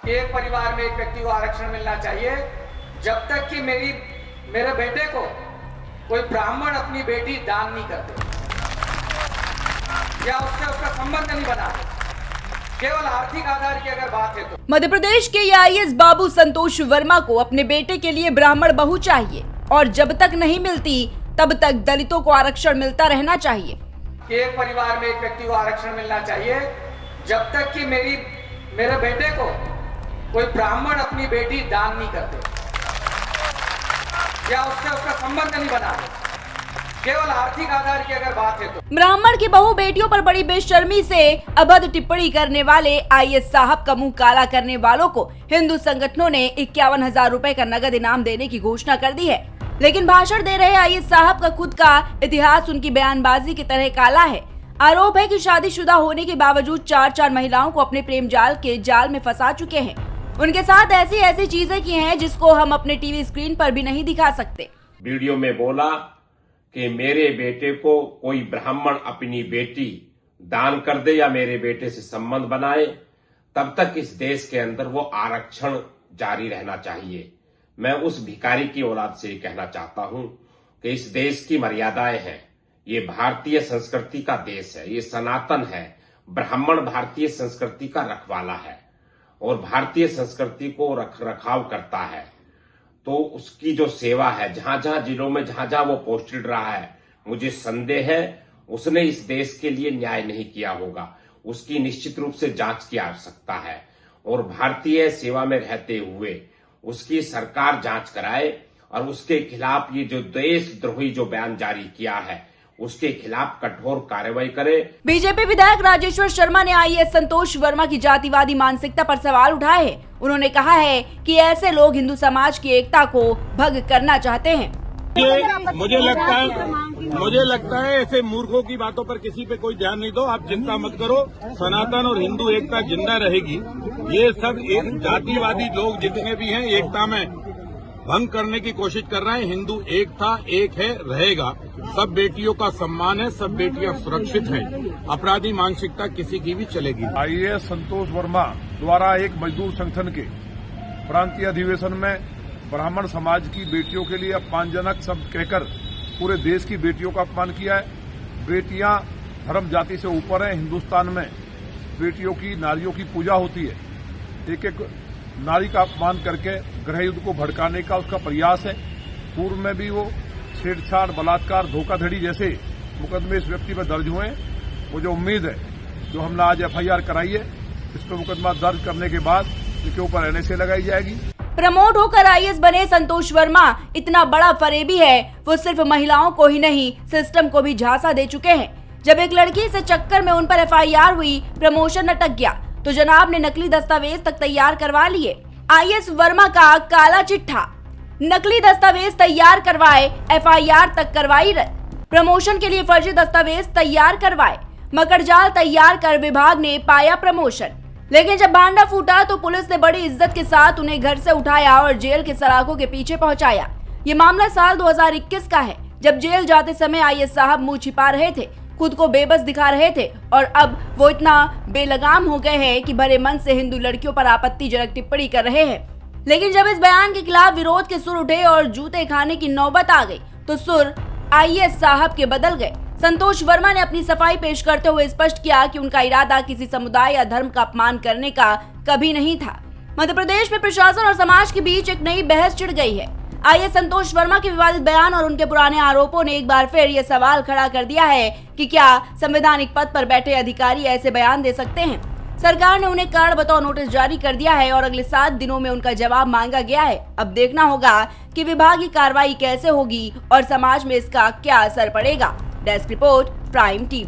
कि एक परिवार में एक व्यक्ति को आरक्षण मिलना चाहिए जब तक कि मेरे बेटे को कोई ब्राह्मण अपनी बेटी दान नहीं करते या उससे उसका संबंध नहीं बना, केवल आर्थिक आधार की अगर बात है तो। मध्य प्रदेश के आईएएस बाबू संतोष वर्मा को अपने बेटे के लिए ब्राह्मण बहू चाहिए और जब तक नहीं मिलती तब तक दलितों को आरक्षण मिलता रहना चाहिए। कि एक परिवार में एक व्यक्ति को आरक्षण मिलना चाहिए जब तक कि मेरे बेटे को कोई ब्राह्मण अपनी बेटी दान नहीं करते या उससे उसका संबंध नहीं बना, केवल आर्थिक आधार की अगर बात है तो। ब्राह्मण की बहू बेटियों पर बड़ी बेशर्मी से अभद्र टिप्पणी करने वाले आईएएस साहब का मुंह काला करने वालों को हिंदू संगठनों ने 51,000 रुपए का नगद इनाम देने की घोषणा कर दी है। लेकिन भाषण दे रहे आईएएस साहब का खुद का इतिहास उनकी बयानबाजी की तरह काला है। आरोप है कि शादीशुदा होने के बावजूद 4 महिलाओं को अपने प्रेम जाल के जाल में फंसा चुके हैं। उनके साथ ऐसी चीजें की हैं जिसको हम अपने टीवी स्क्रीन पर भी नहीं दिखा सकते। वीडियो में बोला कि मेरे बेटे को कोई ब्राह्मण अपनी बेटी दान कर दे या मेरे बेटे से संबंध बनाए, तब तक इस देश के अंदर वो आरक्षण जारी रहना चाहिए। मैं उस भिखारी की औलाद से कहना चाहता हूं कि इस देश की मर्यादाएं हैं। ये भारतीय संस्कृति का देश है, ये सनातन है। ब्राह्मण भारतीय संस्कृति का रखवाला है और भारतीय संस्कृति को रखरखाव करता है। तो उसकी जो सेवा है, जहां जहां जिलों में जहां वो पोस्टेड रहा है, मुझे संदेह है उसने इस देश के लिए न्याय नहीं किया होगा। उसकी निश्चित रूप से जांच की आवश्यकता है और भारतीय सेवा में रहते हुए उसकी सरकार जांच कराए और उसके खिलाफ ये जो देशद्रोही जो बयान जारी किया है उसके खिलाफ कठोर कार्रवाई करे। बीजेपी विधायक राजेश्वर शर्मा ने आईएएस संतोष वर्मा की जातिवादी मानसिकता पर सवाल उठाए हैं। उन्होंने कहा है कि ऐसे लोग हिंदू समाज की एकता को भंग करना चाहते हैं। मुझे लगता है ऐसे मूर्खों की बातों पर किसी पे कोई ध्यान नहीं दो। आप चिंता मत करो, सनातन और हिंदू एकता जिंदा रहेगी। ये सब एक जातिवादी लोग जितने भी हैं एकता में भंग करने की कोशिश कर रहे हैं। हिंदू एक था, एक है, रहेगा। सब बेटियों का सम्मान है, सब बेटियां सुरक्षित हैं। अपराधी मानसिकता किसी की भी चलेगी। आईएएस संतोष वर्मा द्वारा एक मजदूर संगठन के प्रांतीय अधिवेशन में ब्राह्मण समाज की बेटियों के लिए अपमानजनक शब्द कहकर पूरे देश की बेटियों का अपमान किया है। बेटियां धर्म जाति से ऊपर हैं। हिंदुस्तान में बेटियों की, नारियों की पूजा होती है। एक नारी का अपमान करके गृह युद्ध को भड़काने का उसका प्रयास है। पूर्व में भी वो छेड़छाड़, बलात्कार, धोखाधड़ी जैसे मुकदमे इस व्यक्ति पर दर्ज हुए। मुझे उम्मीद है जो हमने आज एफआईआर कराई है, इस पर मुकदमा दर्ज करने के बाद इसके ऊपर एनएसए लगाई जाएगी। प्रमोट होकर आईएएस बने संतोष वर्मा इतना बड़ा फरेबी है, वो सिर्फ महिलाओं को ही नहीं सिस्टम को भी झांसा दे चुके हैं। जब एक लड़की से चक्कर में उन पर एफआईआर हुई, प्रमोशन अटक गया तो जनाब ने नकली दस्तावेज तक तैयार करवा लिए। आईएएस वर्मा का काला चिट्ठा, नकली दस्तावेज तैयार करवाए, एफआईआर तक करवाई रद्द। प्रमोशन के लिए फर्जी दस्तावेज तैयार करवाए, मकड़जाल तैयार कर विभाग ने पाया प्रमोशन। लेकिन जब भांडा फूटा तो पुलिस ने बड़ी इज्जत के साथ उन्हें घर से उठाया और जेल के सलाखों के पीछे पहुंचाया। ये मामला साल 2021 का है, जब जेल जाते समय आईएएस साहब मुंह छिपा रहे थे, खुद को बेबस दिखा रहे थे और अब वो इतना बेलगाम हो गए हैं कि भरे मन से हिंदू लड़कियों पर आपत्तिजनक टिप्पणी कर रहे हैं। लेकिन जब इस बयान के खिलाफ विरोध के सुर उठे और जूते खाने की नौबत आ गई तो सुर आईएएस साहब के बदल गए। संतोष वर्मा ने अपनी सफाई पेश करते हुए स्पष्ट किया कि उनका इरादा किसी समुदाय या धर्म का अपमान करने का कभी नहीं था। मध्य प्रदेश में प्रशासन और समाज के बीच एक नई बहस छिड़ गई है। आईएएस संतोष वर्मा के विवादित बयान और उनके पुराने आरोपों ने एक बार फिर ये सवाल खड़ा कर दिया है कि क्या संवैधानिक पद पर बैठे अधिकारी ऐसे बयान दे सकते हैं। सरकार ने उन्हें कारण बताओ नोटिस जारी कर दिया है और अगले 7 दिनों में उनका जवाब मांगा गया है। अब देखना होगा कि विभागीय कार्रवाई कैसे होगी और समाज में इसका क्या असर पड़ेगा। Desk report, prime TV.